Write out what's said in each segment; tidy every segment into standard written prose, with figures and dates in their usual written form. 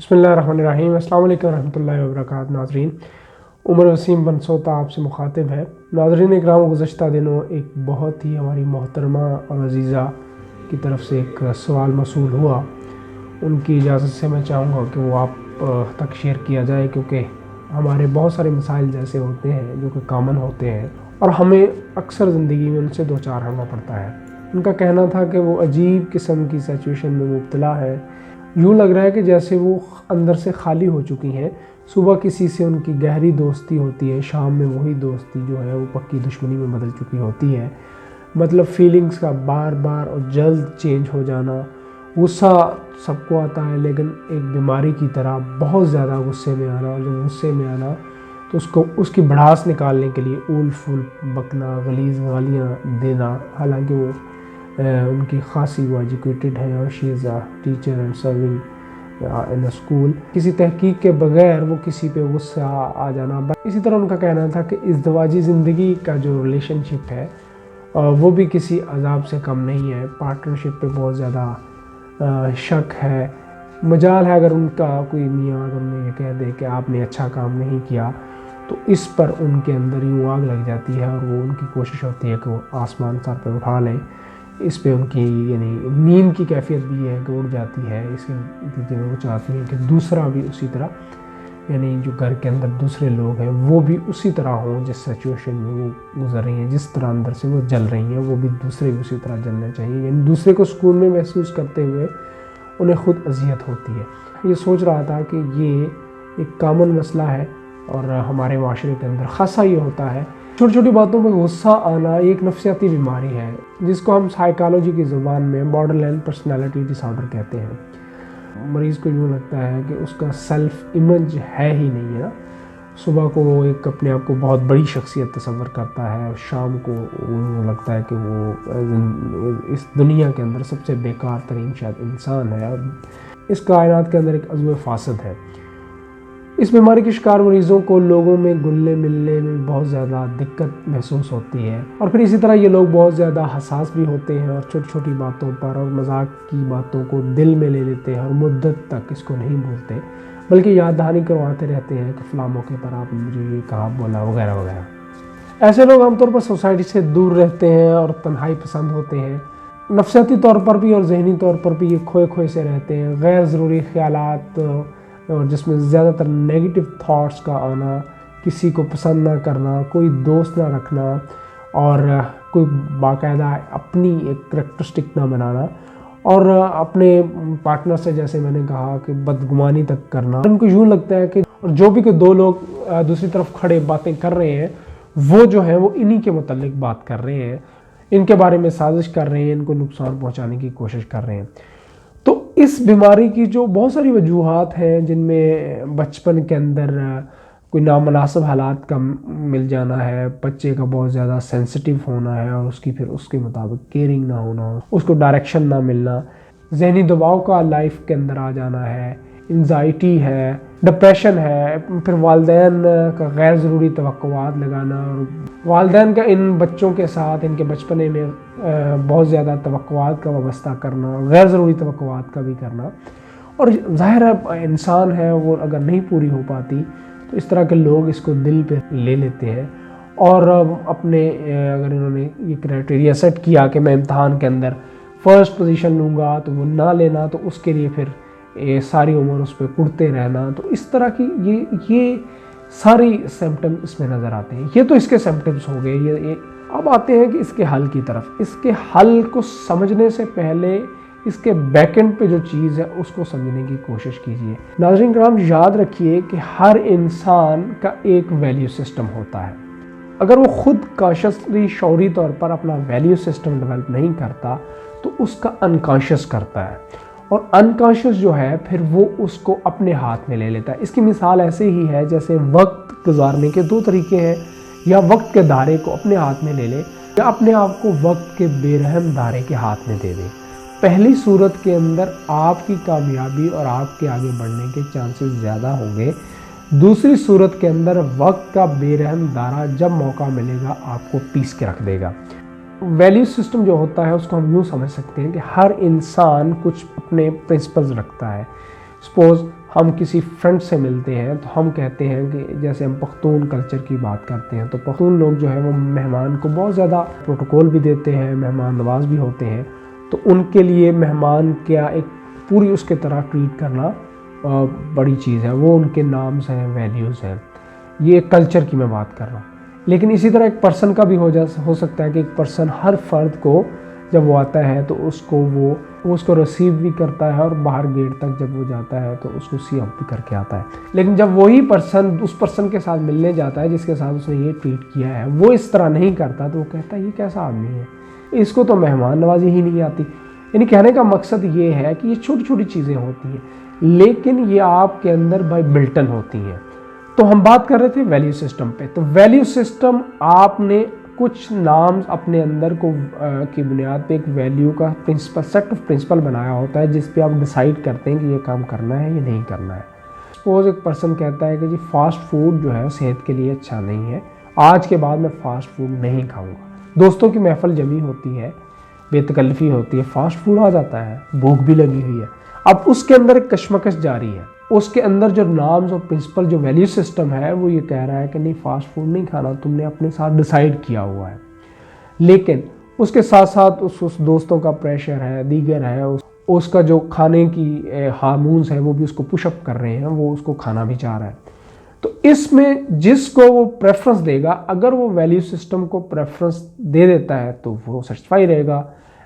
بسم اللہ الرحمن الرحیم۔ السلام علیکم ورحمۃ اللہ وبرکاتہ۔ ناظرین، عمر وسیم پنسوتا آپ سے مخاطب ہے۔ ناظرین اکرام، گزشتہ دنوں ایک بہت ہی ہماری محترمہ اور عزیزہ کی طرف سے ایک سوال موصول ہوا۔ ان کی اجازت سے میں چاہوں گا کہ وہ آپ تک شیئر کیا جائے، کیونکہ ہمارے بہت سارے مسائل جیسے ہوتے ہیں جو کہ کامن ہوتے ہیں اور ہمیں اکثر زندگی میں ان سے دو چار ہونا پڑتا ہے۔ ان کا کہنا تھا کہ وہ عجیب قسم کی سچویشن میں مبتلا ہے، یوں لگ رہا ہے کہ جیسے وہ اندر سے خالی ہو چکی ہیں۔ صبح کسی سے ان کی گہری دوستی ہوتی ہے، شام میں وہی دوستی جو ہے وہ پکی دشمنی میں بدل چکی ہوتی ہے۔ مطلب فیلنگز کا بار بار اور جلد چینج ہو جانا۔ غصہ سب کو آتا ہے، لیکن ایک بیماری کی طرح بہت زیادہ غصے میں آنا، اور جب غصے میں آنا تو اس کی بڑھاس نکالنے کے لیے اول فول بکنا، غلیظ گالیاں دینا، حالانکہ وہ ان کی خاصی وہ ایجوکیٹڈ ہے اور she is a teacher and serving in a school. کسی تحقیق کے بغیر وہ کسی پہ غصہ آ جانا۔ اسی طرح ان کا کہنا تھا کہ ازدواجی زندگی کا جو ریلیشن شپ ہے وہ بھی کسی عذاب سے کم نہیں ہے۔ پارٹنرشپ پہ بہت زیادہ شک ہے، مجال ہے اگر ان کا کوئی میاں اگر انہیں یہ کہہ دے کہ آپ نے اچھا کام نہیں کیا تو اس پر ان کے اندر یوں آگ لگ جاتی ہے، اور وہ ان کی کوشش ہوتی ہے کہ وہ آسمان سر پہ اٹھا لیں۔ اس پہ ان کی یعنی نیند کی کیفیت بھی ہے کہ اڑ جاتی ہے۔ اس کے نتیجے میں وہ چاہتی ہیں کہ دوسرا بھی اسی طرح، یعنی جو گھر کے اندر دوسرے لوگ ہیں وہ بھی اسی طرح ہوں جس سچویشن میں وہ گزر رہی ہیں، جس طرح اندر سے وہ جل رہی ہیں وہ بھی دوسرے بھی اسی طرح جلنا چاہیے، یعنی دوسرے کو سکون میں محسوس کرتے ہوئے انہیں خود اذیت ہوتی ہے۔ یہ سوچ رہا تھا کہ یہ ایک کامن مسئلہ ہے اور ہمارے معاشرے کے اندر خاصا یہ ہوتا ہے۔ چھوٹی چھوٹی باتوں پہ غصہ آنا ایک نفسیاتی بیماری ہے جس کو ہم سائیکالوجی کی زبان میں بارڈر لائن پرسنالٹی ڈس آرڈر کہتے ہیں۔ مریض کو یوں لگتا ہے کہ اس کا سیلف امیج ہے ہی نہیں ہے نا۔ صبح کو وہ ایک اپنے آپ کو بہت بڑی شخصیت تصور کرتا ہے، اور شام کو وہ لگتا ہے کہ وہ اس دنیا کے اندر سب سے بیکار ترین شاید انسان ہے، اور اس کائنات کے اندر ایک عضو فاسد ہے۔ اس بیماری کے شکار مریضوں کو لوگوں میں گلنے ملنے میں بہت زیادہ دقت محسوس ہوتی ہے، اور پھر اسی طرح یہ لوگ بہت زیادہ حساس بھی ہوتے ہیں اور چھوٹی چھوٹی باتوں پر اور مذاق کی باتوں کو دل میں لے لیتے ہیں اور مدت تک اس کو نہیں بھولتے، بلکہ یاد دہانی کرواتے رہتے ہیں کہ فلاں موقع پر آپ نے مجھے یہ کہا بولا وغیرہ وغیرہ۔ ایسے لوگ عام طور پر سوسائٹی سے دور رہتے ہیں اور تنہائی پسند ہوتے ہیں۔ نفسیاتی طور پر بھی اور ذہنی طور پر بھی یہ کھوئے کھوئے سے رہتے ہیں۔ غیر ضروری خیالات اور جس میں زیادہ تر نیگیٹو تھاٹس کا آنا، کسی کو پسند نہ کرنا، کوئی دوست نہ رکھنا، اور کوئی باقاعدہ اپنی ایک کریکٹرسٹک نہ بنانا، اور اپنے پارٹنر سے جیسے میں نے کہا کہ بدگمانی تک کرنا۔ ان کو یوں لگتا ہے کہ جو بھی کہ دو لوگ دوسری طرف کھڑے باتیں کر رہے ہیں وہ جو ہے وہ انہی کے متعلق بات کر رہے ہیں، ان کے بارے میں سازش کر رہے ہیں، ان کو نقصان پہنچانے کی کوشش کر رہے ہیں۔ تو اس بیماری کی جو بہت ساری وجوہات ہیں، جن میں بچپن کے اندر کوئی نامناسب حالات کا مل جانا ہے، بچے کا بہت زیادہ سینسٹیو ہونا ہے اور پھر اس کے مطابق کیئرنگ نہ ہونا، اس کو ڈائریکشن نہ ملنا، ذہنی دباؤ کا لائف کے اندر آ جانا ہے، انزائٹی ہے، ڈپریشن ہے، پھر والدین کا غیر ضروری توقعات لگانا، اور والدین کا ان بچوں کے ساتھ ان کے بچپنے میں بہت زیادہ توقعات کا وابستہ کرنا، غیر ضروری توقعات کا بھی کرنا، اور ظاہر ہے انسان ہے وہ اگر نہیں پوری ہو پاتی تو اس طرح کے لوگ اس کو دل پہ لے لیتے ہیں، اور اپنے اگر انہوں نے یہ کرائٹیریا سیٹ کیا کہ میں امتحان کے اندر فرسٹ پوزیشن لوں گا تو وہ نہ لینا، تو اس کے لیے پھر ساری عمر اس پہ کڑتے رہنا، تو اس طرح کی یہ ساری سمپٹم اس میں نظر آتے ہیں۔ یہ تو اس کے سمپٹمز ہو گئے۔ یہ اب آتے ہیں کہ اس کے حل کی طرف۔ اس کے حل کو سمجھنے سے پہلے اس کے بیک اینڈ پہ جو چیز ہے اس کو سمجھنے کی کوشش کیجیے۔ ناظرین کرام، یاد رکھیے کہ ہر انسان کا ایک ویلیو سسٹم ہوتا ہے۔ اگر وہ خود کانشیسلی شعوری طور پر اپنا ویلیو سسٹم ڈیولپ نہیں کرتا تو اس کا انکانشیس کرتا ہے، اور انکانشیس جو ہے پھر وہ اس کو اپنے ہاتھ میں لے لیتا ہے۔ اس کی مثال ایسے ہی ہے جیسے وقت گزارنے کے دو طریقے ہیں، یا وقت کے دھارے کو اپنے ہاتھ میں لے لے، یا اپنے آپ کو وقت کے بے رحم دھارے کے ہاتھ میں دے دے۔ پہلی صورت کے اندر آپ کی کامیابی اور آپ کے آگے بڑھنے کے چانسز زیادہ ہوں گے۔ دوسری صورت کے اندر وقت کا بے رحم دھارا جب موقع ملے گا آپ کو پیس کے رکھ دے گا۔ ویلیو سسٹم جو ہوتا ہے اس کو ہم یوں سمجھ سکتے ہیں کہ ہر انسان کچھ اپنے پرنسپلز رکھتا ہے۔ سپوز ہم کسی فرینڈ سے ملتے ہیں تو ہم کہتے ہیں کہ جیسے ہم پختون کلچر کی بات کرتے ہیں تو پختون لوگ جو ہے وہ مہمان کو بہت زیادہ پروٹوکول بھی دیتے ہیں، مہمان نواز بھی ہوتے ہیں، تو ان کے لیے مہمان کیا ایک پوری اس کے طرح ٹریٹ کرنا بڑی چیز ہے، وہ ان کے نامز ہیں، ویلیوز ہیں، یہ ایک کلچر کی میں بات کر رہا ہوں۔ لیکن اسی طرح ایک پرسن کا بھی ہو سکتا ہے کہ ایک پرسن ہر فرد کو جب وہ آتا ہے تو اس کو ریسیو بھی کرتا ہے اور باہر گیٹ تک جب وہ جاتا ہے تو اس کو سی اپ بھی کر کے آتا ہے، لیکن جب وہی پرسن اس پرسن کے ساتھ ملنے جاتا ہے جس کے ساتھ اس نے یہ ٹریٹ کیا ہے وہ اس طرح نہیں کرتا تو وہ کہتا ہے یہ کیسا آدمی ہے، اس کو تو مہمان نوازی ہی نہیں آتی۔ یعنی کہنے کا مقصد یہ ہے کہ یہ چھوٹی چھوٹی چیزیں ہوتی ہیں لیکن یہ آپ کے اندر بائی بلٹن ہوتی ہیں۔ تو ہم بات کر رہے تھے ویلیو سسٹم پہ، تو ویلیو سسٹم آپ نے کچھ نام اپنے اندر کی بنیاد پہ ایک ویلیو کا سیٹ آف پرنسپل بنایا ہوتا ہے جس پہ آپ ڈیسائیڈ کرتے ہیں کہ یہ کام کرنا ہے یا نہیں کرنا ہے۔ سپوز ایک پرسن کہتا ہے کہ جی فاسٹ فوڈ جو ہے صحت کے لیے اچھا نہیں ہے، آج کے بعد میں فاسٹ فوڈ نہیں کھاؤں گا۔ دوستوں کی محفل جمی ہوتی ہے، بے تکلفی ہوتی ہے، فاسٹ فوڈ آ جاتا ہے، بھوک بھی لگی ہوئی ہے، اب اس کے اندر ایک کشمکش جاری ہے، اس کے اندر جو نامز اور پرنسپل جو ویلیو سسٹم ہے وہ یہ کہہ رہا ہے کہ نہیں فاسٹ فوڈ نہیں کھانا، تم نے اپنے ساتھ ڈیسائیڈ کیا ہوا ہے، لیکن اس کے ساتھ ساتھ اس دوستوں کا پریشر ہے، دیگر ہے، اس کا جو کھانے کی ہارمونز ہیں وہ بھی اس کو پش اپ کر رہے ہیں، وہ اس کو کھانا بھی چاہ رہا ہے۔ تو اس میں جس کو وہ پریفرنس دے گا، اگر وہ ویلیو سسٹم کو پریفرنس دے دیتا ہے تو وہ سیٹسفائی رہے گا،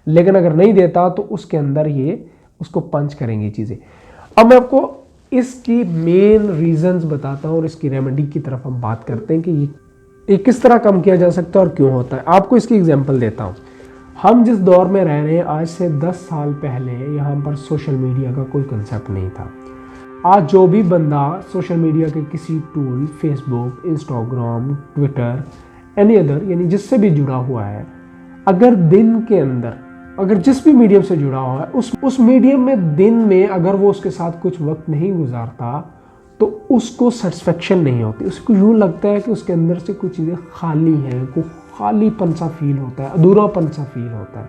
لیکن اگر نہیں دیتا تو اس کے اندر یہ اس کو پنچ کریں گی چیزیں۔ اب میں آپ کو اس کی مین ریزنز بتاتا ہوں اور اس کی ریمیڈی کی طرف ہم بات کرتے ہیں کہ یہ کس طرح کم کیا جا سکتا ہے اور کیوں ہوتا ہے۔ آپ کو اس کی ایگزامپل دیتا ہوں۔ ہم جس دور میں رہ رہے ہیں آج سے 10 سال پہلے یہاں پر سوشل میڈیا کا کوئی کنسیپٹ نہیں تھا۔ آج جو بھی بندہ سوشل میڈیا کے کسی ٹول، فیس بک، انسٹاگرام، ٹویٹر، اینی ادر یعنی جس سے بھی جڑا ہوا ہے، اگر دن کے اندر اگر جس بھی میڈیم سے جڑا ہوا ہے اس میڈیم میں دن میں اگر وہ اس کے ساتھ کچھ وقت نہیں گزارتا تو اس کو سیٹسفیکشن نہیں ہوتی، اس کو یوں لگتا ہے کہ اس کے اندر سے کچھ چیزیں خالی ہیں، کوئی خالی پن سا فیل ہوتا ہے، ادھورا پن سا فیل ہوتا ہے۔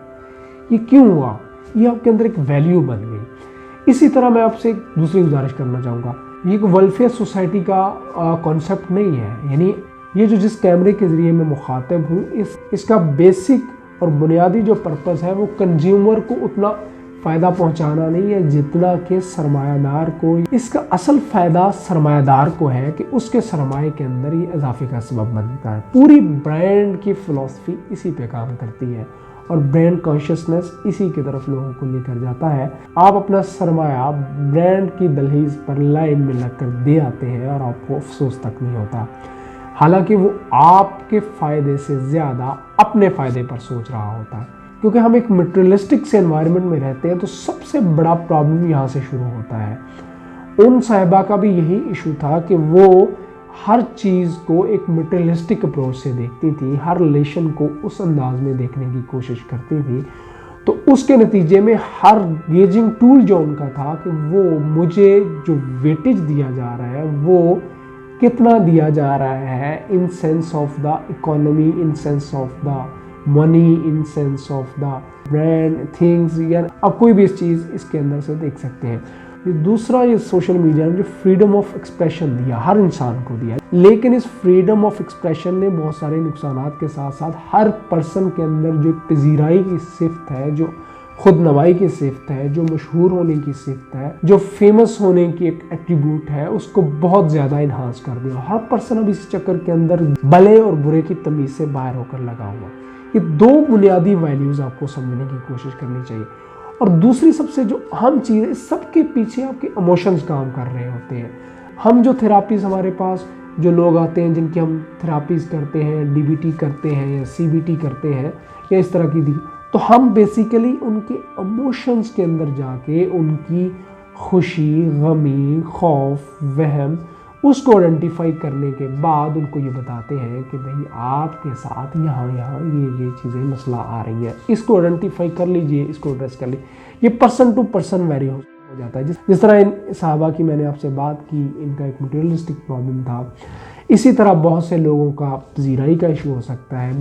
یہ کیوں ہوا؟ یہ آپ کے اندر ایک ویلیو بن گئی۔ اسی طرح میں آپ سے ایک دوسری گزارش کرنا چاہوں گا، یہ ایک ویلفیئر سوسائٹی کا کانسیپٹ نہیں ہے، یعنی یہ جو جس کیمرے کے ذریعے میں مخاطب ہوں اس کا بیسک اور بنیادی جو پرپس ہے وہ کنزیومر کو اتنا فائدہ پہنچانا نہیں ہے جتنا کہ سرمایہ دار کو۔ اس کا اصل فائدہ سرمایہ دار کو ہے کہ اس کے سرمایہ کے اندر یہ اضافے کا سبب بنتا ہے۔ پوری برانڈ کی فلسفی اسی پہ کام کرتی ہے اور برانڈ کانشیسنس اسی کی طرف لوگوں کو لے کر جاتا ہے۔ آپ اپنا سرمایہ برانڈ کی دہلیز پر لائن میں لگ کر دے آتے ہیں اور آپ کو افسوس تک نہیں ہوتا، حالانکہ وہ آپ کے فائدے سے زیادہ اپنے فائدے پر سوچ رہا ہوتا ہے۔ کیونکہ ہم ایک مٹیریلسٹک سے انوائرمنٹ میں رہتے ہیں تو سب سے بڑا پرابلم یہاں سے شروع ہوتا ہے۔ ان صاحبہ کا بھی یہی ایشو تھا کہ وہ ہر چیز کو ایک مٹیریلسٹک اپروچ سے دیکھتی تھی، ہر ریلیشن کو اس انداز میں دیکھنے کی کوشش کرتی تھی، تو اس کے نتیجے میں ہر گیجنگ ٹول جو ان کا تھا کہ وہ مجھے جو ویٹیج دیا جا رہا ہے وہ کتنا دیا جا رہا ہے in sense of the economy, in sense of the money, in sense of the brand things, یا آپ کوئی بھی اس چیز اس کے اندر سے دیکھ سکتے ہیں۔ دوسرا یہ سوشل میڈیا نے جو فریڈم آف ایکسپریشن دیا ہر انسان کو دیا، لیکن اس فریڈم آف ایکسپریشن نے بہت سارے نقصانات کے ساتھ ساتھ ہر پرسن کے اندر جو ایک پذیرائی کی صفت ہے، جو خود نمائی کی صفت ہے، جو مشہور ہونے کی صفت ہے، جو فیمس ہونے کی ایک ایٹریبیوٹ ہے، اس کو بہت زیادہ انہانس کر دیا۔ ہر پرسن اب اس چکر کے اندر بھلے اور برے کی تمیز سے باہر ہو کر لگا ہوا۔ یہ دو بنیادی ویلیوز آپ کو سمجھنے کی کوشش کرنی چاہیے۔ اور دوسری سب سے جو اہم چیز ہے، اس سب کے پیچھے آپ کے ایموشنز کام کر رہے ہوتے ہیں۔ ہم جو تھراپیز ہمارے پاس جو لوگ آتے ہیں جن کی ہم تھراپیز کرتے ہیں، ڈی بی ٹی کرتے ہیں یا سی بی ٹی کرتے ہیں یا اس طرح کی تو ہم بیسیکلی ان کے ایموشنز کے اندر جا کے ان کی خوشی، غمی، خوف، وہم، اس کو آئیڈینٹیفائی کرنے کے بعد ان کو یہ بتاتے ہیں کہ بھئی آپ کے ساتھ یہاں یہ چیزیں مسئلہ آ رہی ہیں، اس کو آئیڈینٹیفائی کر لیجئے، اس کو ایڈریس کر لیجئے۔ یہ پرسن ٹو پرسن ویری ہو جاتا ہے۔ جس طرح ان صحابہ کی میں نے آپ سے بات کی، ان کا ایک مٹیریلسٹک پرابلم تھا، اسی طرح بہت سے لوگوں کا پذیرائی کا ایشو ہو سکتا ہے،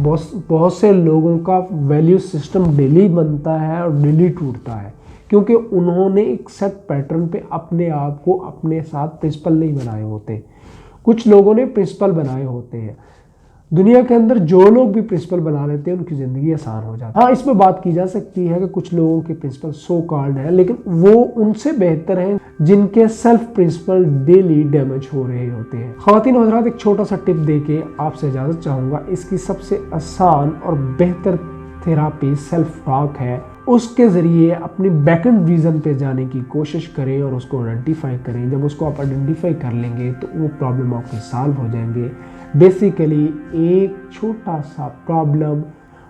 بہت سے لوگوں کا ویلیو سسٹم ڈیلی بنتا ہے اور ڈیلی ٹوٹتا ہے، کیونکہ انہوں نے ایک سیٹ پیٹرن پہ اپنے آپ کو اپنے ساتھ پرنسپل نہیں بنائے ہوتے. کچھ لوگوں نے پرنسپل بنائے ہوتے ہیں. دنیا کے اندر جو لوگ بھی پرنسپل بنا لیتے ہیں ان کی زندگی آسان ہو جاتی ہے. ہاں اس میں بات کی جا سکتی ہے کہ کچھ لوگوں کے پرنسپل سو کالڈ ہیں، لیکن وہ ان سے بہتر ہیں جن کے سیلف پرنسپل ڈیلی ڈیمیج ہو رہے ہوتے ہیں. خواتین و حضرات، ایک چھوٹا سا ٹپ دے کے آپ سے اجازت چاہوں گا. اس کی سب سے آسان اور بہتر تھراپی سیلف ٹاک ہے. اس کے ذریعے اپنی بیکنڈ ریزن پہ جانے کی کوشش کریں اور اس کو آئیڈینٹیفائی کریں. جب اس کو آپ آئیڈینٹیفائی کر لیں گے تو وہ پرابلم آپ کے سالو ہو جائیں گے. بیسیکلی ایک چھوٹا سا پرابلم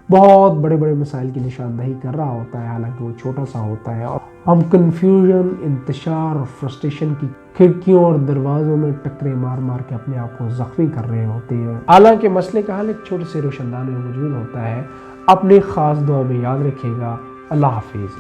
بہت بڑے بڑے مسائل کی نشاندہی کر رہا ہوتا ہے، حالانکہ وہ چھوٹا سا ہوتا ہے، اور ہم کنفیوژن، انتشار اور فرسٹریشن کی کھڑکیوں اور دروازوں میں ٹکرے مار مار کے اپنے آپ کو زخمی کر رہے ہوتے ہیں. حالانکہ مسئلے کا حل ایک چھوٹے سے روشن دان میں موجود ہوتا ہے. اپنی خاص دعا میں یاد رکھیے گا. اللہ حافظ.